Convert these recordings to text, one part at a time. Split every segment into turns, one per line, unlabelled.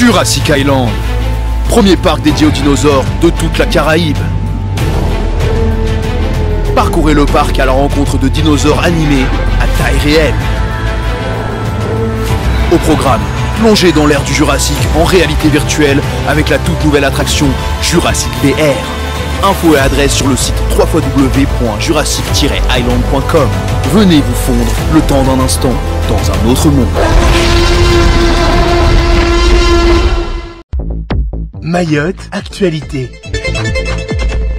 Jurassic Island, premier parc dédié aux dinosaures de toute la Caraïbe. Parcourez le parc à la rencontre de dinosaures animés à taille réelle. Au programme, plongez dans l'ère du Jurassique en réalité virtuelle avec la toute nouvelle attraction Jurassic VR. Infos et adresse sur le site www.jurassic-island.com. Venez vous fondre le temps d'un instant dans un autre monde.
Mayotte, actualité.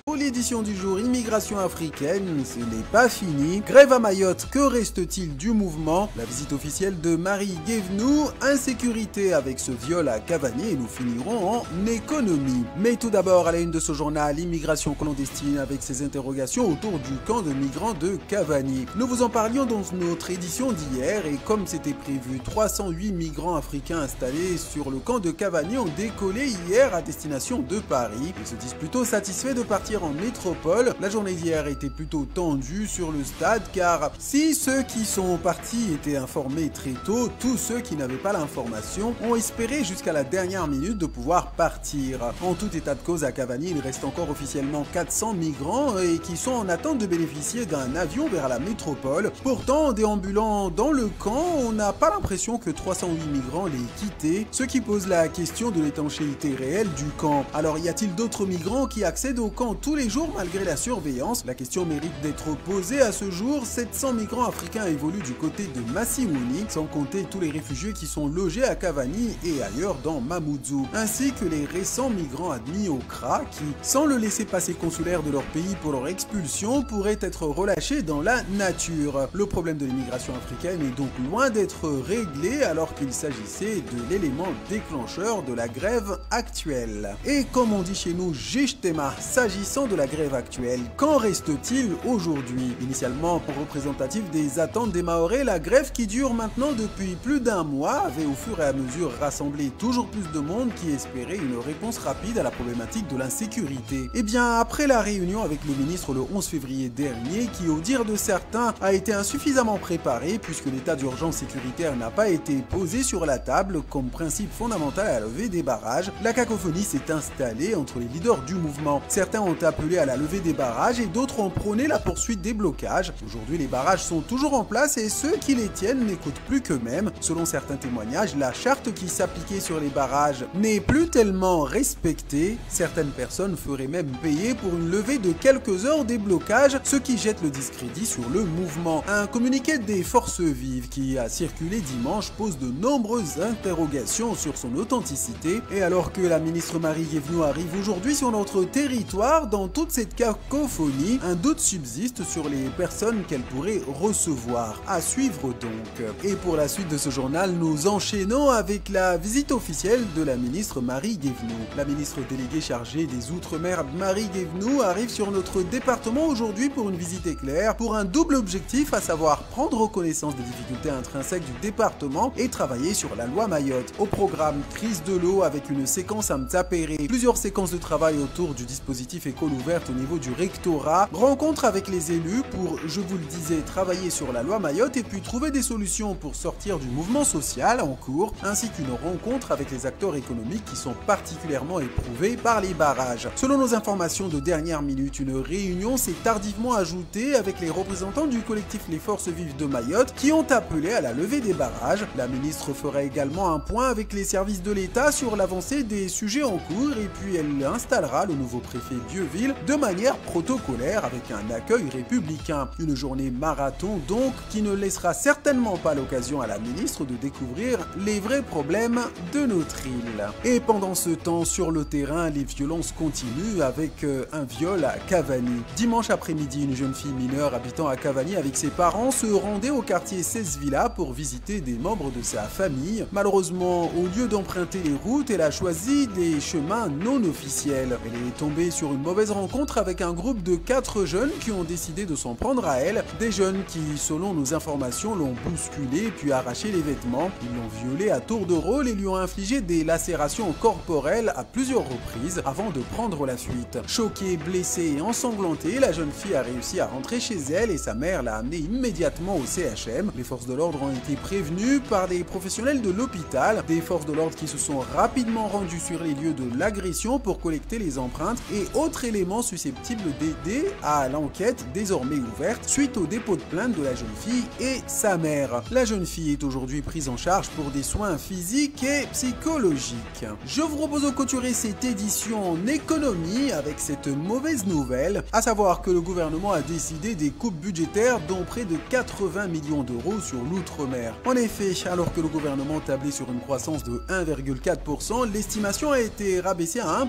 Pour l'édition du jour, immigration africaine, ce n'est pas fini. Grève à Mayotte, que reste-t-il du mouvement? La visite officielle de Marie Guévenoux, insécurité avec ce viol à Cavani et nous finirons en économie. Mais tout d'abord, à la une de ce journal, immigration clandestine avec ses interrogations autour du camp de migrants de Cavani. Nous vous en parlions dans notre édition d'hier et comme c'était prévu, 308 migrants africains installés sur le camp de Cavani ont décollé hier à destination de Paris. Ils se disent plutôt satisfaits de partir en métropole. La journée d'hier était plutôt tendue sur le stade car si ceux qui sont partis étaient informés très tôt, tous ceux qui n'avaient pas l'information ont espéré jusqu'à la dernière minute de pouvoir partir. En tout état de cause à Cavani, il reste encore officiellement 400 migrants et qui sont en attente de bénéficier d'un avion vers la métropole. Pourtant, en déambulant dans le camp, on n'a pas l'impression que 308 migrants l'aient quitté, ce qui pose la question de l'étanchéité réelle du camp. Alors y a-t-il d'autres migrants qui accèdent au camp tous les jours malgré la surveillance? La question mérite d'être posée à ce jour. 700 migrants africains évoluent du côté de Massimuni, sans compter tous les réfugiés qui sont logés à Cavani et ailleurs dans Mamoudzou, ainsi que les récents migrants admis au CRA qui, sans le laissez-passer consulaire de leur pays pour leur expulsion, pourraient être relâchés dans la nature. Le problème de l'immigration africaine est donc loin d'être réglé alors qu'il s'agissait de l'élément déclencheur de la grève actuelle. Et comme on dit chez nous, Jishtema, s'agissant de la grève actuelle, qu'en reste-t-il aujourd'hui? Initialement représentatif des attentes des Mahorais, la grève qui dure maintenant depuis plus d'un mois avait au fur et à mesure rassemblé toujours plus de monde qui espérait une réponse rapide à la problématique de l'insécurité. Et bien après la réunion avec le ministre le 11 février dernier, qui au dire de certains a été insuffisamment préparé puisque l'état d'urgence sécuritaire n'a pas été posé sur la table comme principe fondamental à la levée des barrages, la cacophonie s'est installée entre les leaders du mouvement. Certains ont appelé à la levée des barrages et d'autres ont prôné la poursuite des blocages. Aujourd'hui, les barrages sont toujours en place et ceux qui les tiennent n'écoutent plus qu'eux-mêmes. Selon certains témoignages, la charte qui s'appliquait sur les barrages n'est plus tellement respectée. Certaines personnes feraient même payer pour une levée de quelques heures des blocages, ce qui jette le discrédit sur le mouvement. Un communiqué des forces vives qui a circulé dimanche pose de nombreuses interrogations sur son authenticité. Et alors que la ministre Marie Guévenoux arrive aujourd'hui sur notre territoire, dans toute cette cacophonie, un doute subsiste sur les personnes qu'elle pourrait recevoir. À suivre donc. Et pour la suite de ce journal, nous enchaînons avec la visite officielle de la ministre Marie Guévenoux. La ministre déléguée chargée des Outre-mer, Marie Guévenoux, arrive sur notre département aujourd'hui pour une visite éclair, pour un double objectif, à savoir prendre connaissance des difficultés intrinsèques du département et travailler sur la loi Mayotte. Au programme, crise de l'eau avec une séquence à Mtsapéré, plusieurs séquences de travail autour du dispositif école ouverte au niveau du rectorat, rencontre avec les élus pour, je vous le disais, travailler sur la loi Mayotte et puis trouver des solutions pour sortir du mouvement social en cours, ainsi qu'une rencontre avec les acteurs économiques qui sont particulièrement éprouvés par les barrages. Selon nos informations de dernière minute, une réunion s'est tardivement ajoutée avec les représentants du collectif Les Forces Vives de Mayotte qui ont appelé à la levée des barrages. La ministre fera également un point avec les services de l'État sur l'avancée des sujets en cours et puis elle installera le nouveau préfet Vieux-Ville de manière protocolaire avec un accueil républicain. Une journée marathon donc qui ne laissera certainement pas l'occasion à la ministre de découvrir les vrais problèmes de notre île. Et pendant ce temps, sur le terrain, les violences continuent avec un viol à Cavani. Dimanche après-midi, une jeune fille mineure habitant à Cavani avec ses parents se rendait au quartier 16 Villa pour visiter des membres de sa famille. Malheureusement, au lieu d'emprunter les routes, elle a choisi des chemins non officiels. Elle est tombée sur une mauvaise rencontre rencontre avec un groupe de 4 jeunes qui ont décidé de s'en prendre à elle. Des jeunes qui, selon nos informations, l'ont bousculée puis arraché les vêtements. Ils l'ont violée à tour de rôle et lui ont infligé des lacérations corporelles à plusieurs reprises avant de prendre la fuite. Choquée, blessée et ensanglantée, la jeune fille a réussi à rentrer chez elle et sa mère l'a amenée immédiatement au CHM. Les forces de l'ordre ont été prévenues par des professionnels de l'hôpital, des forces de l'ordre qui se sont rapidement rendues sur les lieux de l'agression pour collecter les empreintes et autres éléments susceptibles d'aider à l'enquête désormais ouverte suite au dépôt de plainte de la jeune fille et sa mère. La jeune fille est aujourd'hui prise en charge pour des soins physiques et psychologiques. Je vous propose de clôturer cette édition en économie avec cette mauvaise nouvelle, à savoir que le gouvernement a décidé des coupes budgétaires dont près de 80 millions d'euros sur l'outre-mer. En effet, alors que le gouvernement tablait sur une croissance de 1,4%, l'estimation a été rabaissée à 1%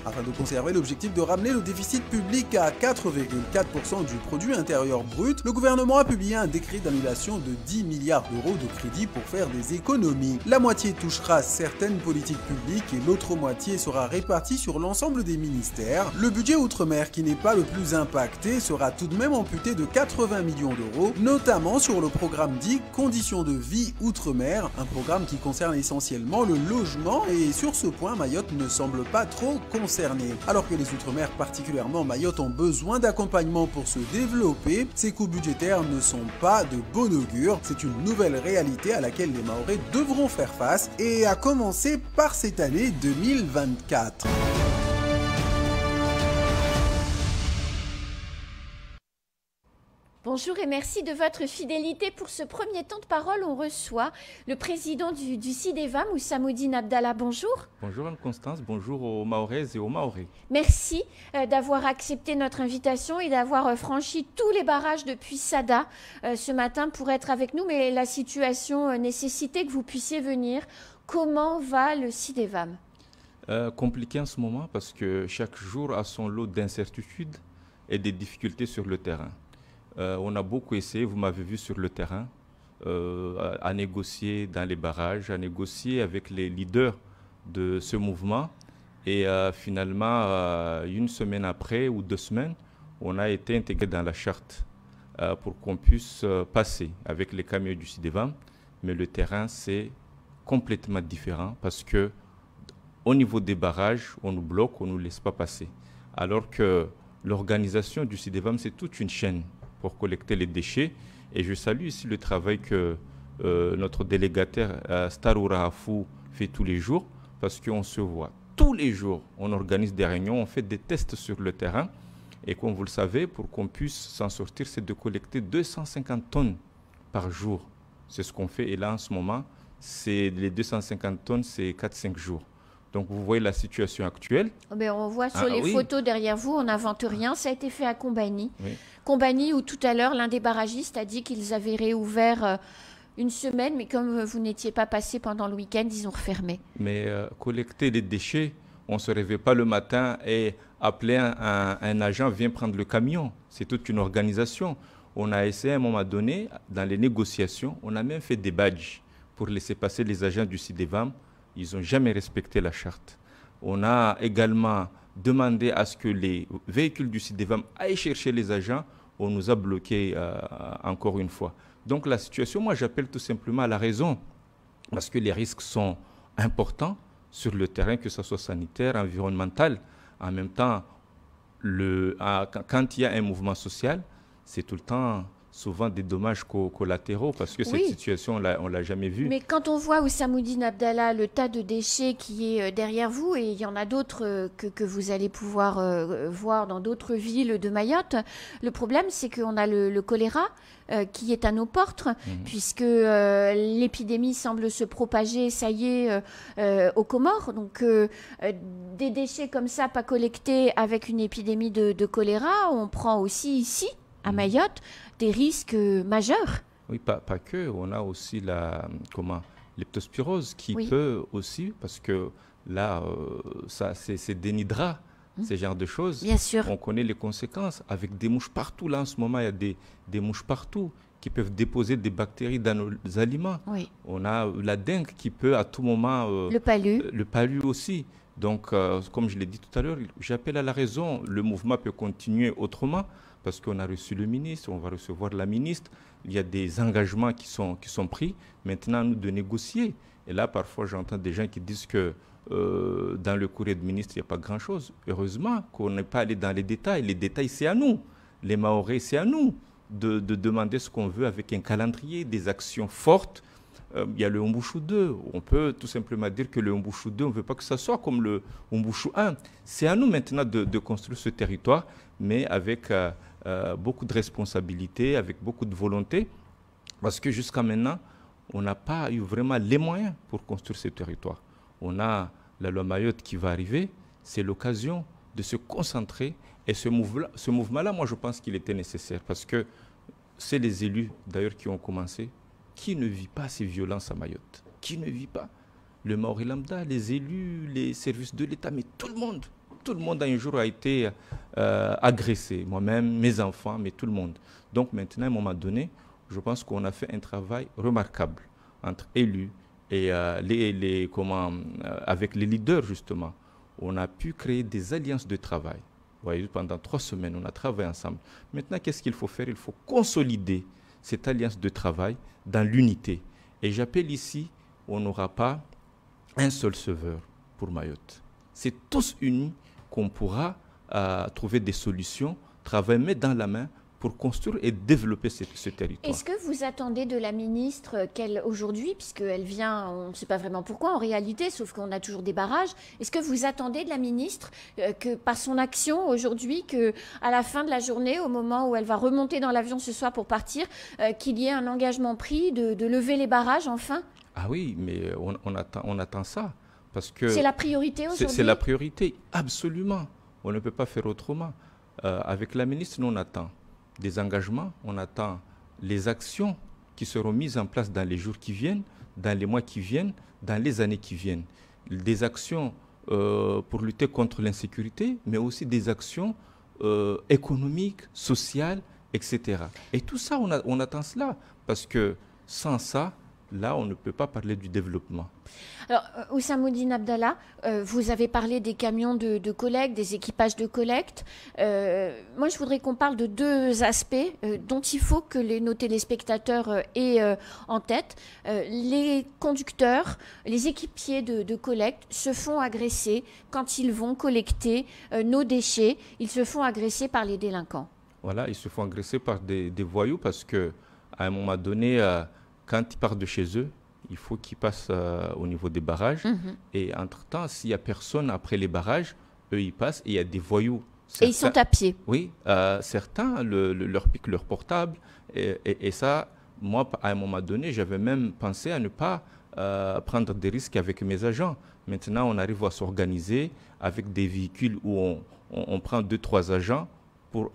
afin de conserver l'objectif de ramener le déficit public à 4,4% du produit intérieur brut. Le gouvernement a publié un décret d'annulation de 10 milliards d'euros de crédits pour faire des économies. La moitié touchera certaines politiques publiques et l'autre moitié sera répartie sur l'ensemble des ministères. Le budget outre-mer, qui n'est pas le plus impacté, sera tout de même amputé de 80 millions d'euros, notamment sur le programme dit Conditions de vie outre-mer, un programme qui concerne essentiellement le logement, et sur ce point Mayotte ne semble pas trop concernée. Alors que les outre-mer, particulièrement Mayotte, ont besoin d'accompagnement pour se développer, ces coûts budgétaires ne sont pas de bon augure. C'est une nouvelle réalité à laquelle les Mahorais devront faire face, et à commencer par cette année 2024.
Bonjour et merci de votre fidélité. Pour ce premier temps de parole, on reçoit le président du CIDEVAM, Moussamoudine Abdallah. Bonjour.
Bonjour Anne-Constance, bonjour aux Mahoraises et aux Mahorais.
Merci d'avoir accepté notre invitation et d'avoir franchi tous les barrages depuis Sada ce matin pour être avec nous. Mais la situation nécessitait que vous puissiez venir. Comment va le CIDEVAM?
Compliqué en ce moment parce que chaque jour a son lot d'incertitudes et des difficultés sur le terrain. On a beaucoup essayé, vous m'avez vu sur le terrain, à négocier dans les barrages, à négocier avec les leaders de ce mouvement. Et finalement, une semaine après ou 2 semaines, on a été intégré dans la charte pour qu'on puisse passer avec les camions du CIDEVAM. Mais le terrain, c'est complètement différent parce que au niveau des barrages, on nous bloque, on ne nous laisse pas passer. Alors que l'organisation du CIDEVAM, c'est toute une chaîne pour collecter les déchets. Et je salue ici le travail que notre délégataire Staroura Afou fait tous les jours, parce qu'on se voit tous les jours, on organise des réunions, on fait des tests sur le terrain. Et comme vous le savez, pour qu'on puisse s'en sortir, c'est de collecter 250 tonnes par jour. C'est ce qu'on fait. Et là, en ce moment, les 250 tonnes, c'est 4-5 jours. Donc, vous voyez la situation actuelle.
On voit sur les photos derrière vous, on n'invente rien. Ça a été fait à Combani.
Oui.
Combani, où tout à l'heure, l'un des barragistes a dit qu'ils avaient réouvert une semaine, mais comme vous n'étiez pas passé pendant le week-end, ils ont refermé.
Mais collecter les déchets, on ne se réveille pas le matin et appeler un agent, viens prendre le camion. C'est toute une organisation. On a essayé à un moment donné, dans les négociations, on a même fait des badges pour laisser passer les agents du CIDEVAM. Ils n'ont jamais respecté la charte. On a également demandé à ce que les véhicules du CIDEVAM aillent chercher les agents. On nous a bloqués encore une fois. Donc la situation, moi j'appelle tout simplement à la raison. Parce que les risques sont importants sur le terrain, que ce soit sanitaire, environnemental. En même temps, quand il y a un mouvement social, c'est tout le temps souvent des dommages collatéraux parce que cette situation, on ne l'a jamais vue.
Mais quand on voit Moussamoudine Abdallah, le tas de déchets qui est derrière vous, et il y en a d'autres que vous allez pouvoir voir dans d'autres villes de Mayotte, le problème c'est qu'on a le choléra qui est à nos portes, puisque l'épidémie semble se propager, ça y est, aux Comores. Donc des déchets comme ça, pas collectés avec une épidémie de choléra, on prend aussi ici, à Mayotte, des risques majeurs.
Oui, pas que. On a aussi l'leptospirose qui peut aussi, parce que là, c'est des nidrats, ce genre de choses.
Bien sûr.
On connaît les conséquences avec des mouches partout. Là, en ce moment, il y a des mouches partout qui peuvent déposer des bactéries dans nos aliments.
Oui.
On a la dengue qui peut à tout moment...
le palu.
Le palu aussi. Donc, comme je l'ai dit tout à l'heure, j'appelle à la raison. Le mouvement peut continuer autrement parce qu'on a reçu le ministre, on va recevoir la ministre. Il y a des engagements qui sont pris. Maintenant, à nous de négocier. Et là, parfois, j'entends des gens qui disent que dans le courrier de ministre, il n'y a pas grand-chose. Heureusement qu'on n'est pas allé dans les détails. Les détails, c'est à nous. Les Mahorais, c'est à nous de demander ce qu'on veut avec un calendrier, des actions fortes. Il y a le Umbushu 2. On peut tout simplement dire que le Umbushu 2, on ne veut pas que ça soit comme le Umbushu 1. C'est à nous maintenant de construire ce territoire, mais avec beaucoup de responsabilité, avec beaucoup de volonté, parce que jusqu'à maintenant, on n'a pas eu vraiment les moyens pour construire ce territoire. On a la loi Mayotte qui va arriver, c'est l'occasion de se concentrer. Et ce mouvement-là, moi, je pense qu'il était nécessaire, parce que c'est les élus, d'ailleurs, qui ont commencé. Qui ne vit pas ces violences à Mayotte? Qui ne vit pas? Le Maori lambda, les élus, les services de l'État, mais tout le monde un jour a été agressé. Moi-même, mes enfants, mais tout le monde. Donc maintenant, à un moment donné, je pense qu'on a fait un travail remarquable entre élus et avec les leaders, justement. On a pu créer des alliances de travail. Vous voyez, pendant 3 semaines, on a travaillé ensemble. Maintenant, qu'est-ce qu'il faut faire? Il faut consolider cette alliance de travail dans l'unité. Et j'appelle ici, on n'aura pas un seul sauveur pour Mayotte. C'est tous unis qu'on pourra trouver des solutions, travailler main dans la main pour construire et développer ce territoire.
Est-ce que vous attendez de la ministre qu'elle, aujourd'hui, puisqu'elle vient, on ne sait pas vraiment pourquoi en réalité, sauf qu'on a toujours des barrages, est-ce que vous attendez de la ministre que par son action aujourd'hui, qu'à la fin de la journée, au moment où elle va remonter dans l'avion ce soir pour partir, qu'il y ait un engagement pris de lever les barrages enfin?
Ah oui, mais on attend ça. Parce que
c'est la priorité aujourd'hui?
C'est la priorité, absolument. On ne peut pas faire autrement. Avec la ministre, nous, on attend des engagements, on attend les actions qui seront mises en place dans les jours qui viennent, dans les mois qui viennent, dans les années qui viennent. Des actions pour lutter contre l'insécurité, mais aussi des actions économiques, sociales, etc. Et tout ça, on attend cela, parce que sans ça, là, on ne peut pas parler du développement.
Alors, Ousamoudine Abdallah, vous avez parlé des camions de collecte, des équipages de collecte. Moi, je voudrais qu'on parle de 2 aspects dont il faut que nos téléspectateurs aient en tête. Les conducteurs, les équipiers de collecte se font agresser quand ils vont collecter nos déchets. Ils se font agresser par les délinquants.
Voilà, ils se font agresser par des voyous parce qu'à un moment donné, quand ils partent de chez eux, il faut qu'ils passent au niveau des barrages. Et entre-temps, s'il n'y a personne après les barrages, eux, ils passent et il y a des voyous.
Et ils sont à pied.
Oui, certains leur piquent leur portable. Et ça, moi, à un moment donné, j'avais même pensé à ne pas prendre des risques avec mes agents. Maintenant, on arrive à s'organiser avec des véhicules où on prend 2-3 agents pour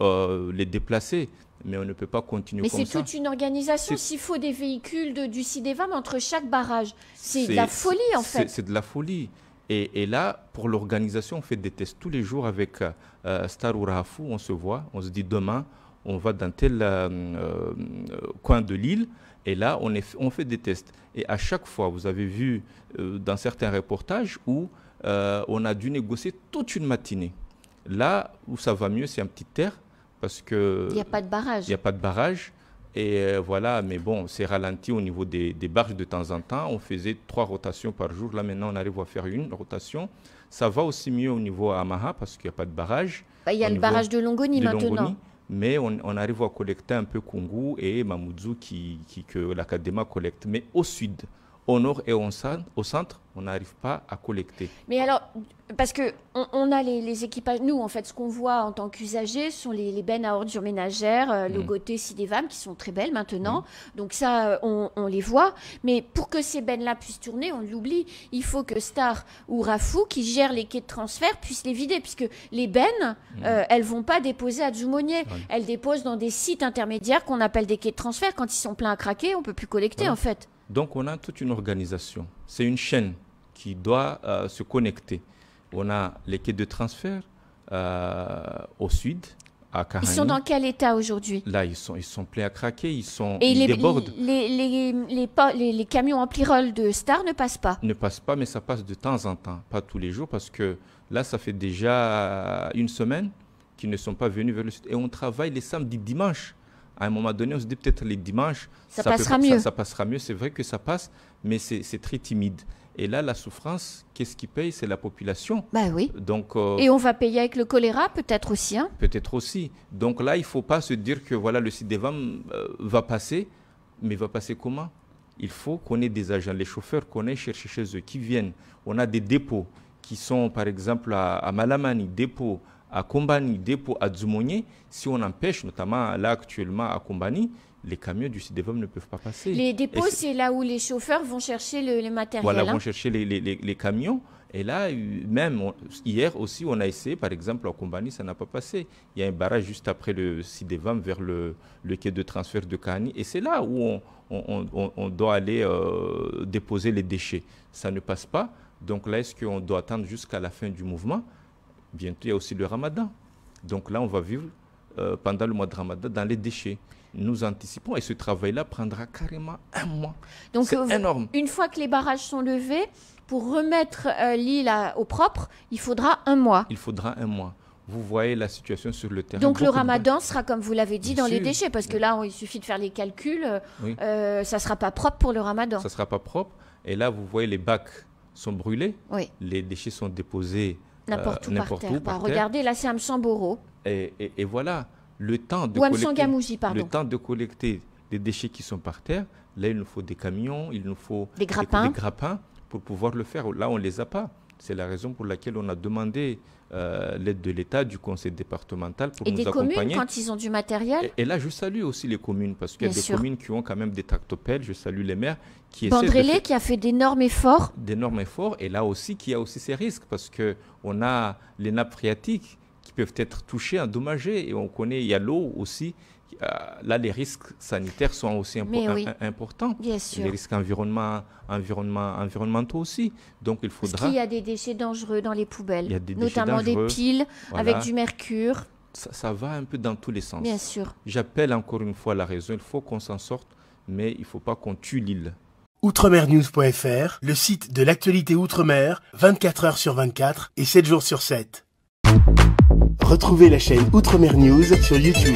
les déplacer. Mais on ne peut pas continuer comme ça.
Mais c'est toute une organisation. S'il faut des véhicules du CIDEVAM entre chaque barrage, c'est de la folie en fait.
C'est de la folie. Et là, pour l'organisation, on fait des tests tous les jours avec Star ou Rahafou. On se voit, on se dit demain, on va dans tel coin de l'île. Et là, on fait des tests. Et à chaque fois, vous avez vu dans certains reportages où on a dû négocier toute une matinée. Là où ça va mieux, c'est un petit terre. Parce que
il n'y a pas de barrage.
Il n'y a pas de barrage. Et voilà, mais bon, c'est ralenti au niveau des barges de temps en temps. On faisait 3 rotations par jour. Là, maintenant, on arrive à faire 1 rotation. Ça va aussi mieux au niveau à Amaha parce qu'il n'y a pas de barrage.
Il y a le barrage de Longoni maintenant.
Mais on arrive à collecter un peu Kungu et Mamoudzou que l'Académie collecte. Mais au sud, au nord et au centre, on n'arrive pas à collecter.
Mais alors, parce qu'on a les équipages, nous, en fait, ce qu'on voit en tant qu'usagers sont les bennes à ordures ménagères, logotées CIDEVAM, qui sont très belles maintenant. Donc ça, on les voit. Mais pour que ces bennes-là puissent tourner, on l'oublie, il faut que Star ou Rafou, qui gèrent les quais de transfert, puissent les vider. Puisque les bennes, elles ne vont pas déposer à Djoumonier. Elles déposent dans des sites intermédiaires qu'on appelle des quais de transfert. Quand ils sont pleins à craquer, on ne peut plus collecter, en fait.
Donc, on a toute une organisation. C'est une chaîne qui doit se connecter. On a les quais de transfert au sud, à Kahani.
Ils sont dans quel état aujourd'hui?
Là, ils sont pleins à craquer,
Et
ils débordent.
Les camions empli-rôle de Star ne passent pas?
Ne passent pas, mais ça passe de temps en temps, pas tous les jours, parce que là, ça fait déjà une semaine qu'ils ne sont pas venus vers le sud. Et on travaille les samedis, dimanches. À un moment donné, on se dit peut-être les dimanches,
ça passera mieux.
Ça passera mieux, c'est vrai que ça passe, mais c'est très timide. Et là, la souffrance, qu'est-ce qui paye? C'est la population.
Bah oui.
Donc,
et on va payer avec le choléra, peut-être aussi. Hein?
Peut-être aussi. Donc là, il ne faut pas se dire que voilà, le CIDEVAM va passer. Mais va passer comment? Il faut qu'on ait des agents, les chauffeurs qu'on aille chercher chez eux, qui viennent. On a des dépôts qui sont, par exemple, à Malamani, dépôt à Kombani, dépôt à Dzumonié. Si on empêche, notamment là actuellement à Kombani, les camions du CIDEVAM ne peuvent pas passer.
Les dépôts, c'est là où les chauffeurs vont chercher le matériel.
Voilà,
hein.
vont chercher les camions. Et là, même hier aussi, on a essayé, par exemple, à Kombani, ça n'a pas passé. Il y a un barrage juste après le CIDEVAM vers le quai de transfert de Kahani. Et c'est là où on doit aller déposer les déchets. Ça ne passe pas. Donc là, est-ce qu'on doit attendre jusqu'à la fin du mouvement? Bientôt, il y a aussi le Ramadan. Donc là, on va vivre pendant le mois de Ramadan dans les déchets. Nous anticipons et ce travail-là prendra carrément un mois.
Donc,
c'est énorme.
Une fois que les barrages sont levés, pour remettre l'île au propre, il faudra un mois.
Il faudra un mois. Vous voyez la situation sur le terrain.
Donc le Ramadan sera, comme vous l'avez dit,
Bien
dans
sûr.
les déchets, parce que là, il suffit de faire les calculs.
Oui.
Ça ne sera pas propre pour le Ramadan.
Ça ne sera pas propre. Et là, vous voyez, les bacs sont brûlés.
Oui.
Les déchets sont déposés
N'importe où par terre.
par terre.
Regardez, là, c'est à Msamboro.
Et voilà, le temps de
Ou à Msangamouji, pardon.
le temps de collecter les déchets qui sont par terre, là, il nous faut des camions, il nous faut
Des grappins.
Des grappins pour pouvoir le faire. Là, on ne les a pas. C'est la raison pour laquelle on a demandé l'aide de l'État, du conseil départemental pour
Et
nous
des
accompagner.
communes, quand ils ont du matériel.
Et là, je salue aussi les communes, parce qu'il y a
Bien
des
sûr.
communes qui ont quand même des tractopelles. Je salue les maires qui essaient de
Bandrélé,
faire
qui a fait d'énormes efforts.
d'énormes efforts. Et là aussi, qui a aussi ses risques, parce qu'on a les nappes phréatiques qui peuvent être touchées, endommagées. Et on connaît, il y a l'eau aussi. Là, les risques sanitaires sont aussi importants.
Bien sûr.
Les risques environnementaux aussi. Donc, il faudra...
Parce qu'il y a des déchets dangereux dans les poubelles.
Il y a des déchets
notamment
dangereux.
des piles
Voilà.
avec du mercure.
Ça va un peu dans tous les sens.
Bien sûr.
J'appelle encore une fois la raison. Il faut qu'on s'en sorte, mais il ne faut pas qu'on tue l'île.
Outremernews.fr, le site de l'actualité outre-mer, 24 heures sur 24 et 7 jours sur 7. Retrouvez la chaîne Outremer News sur YouTube.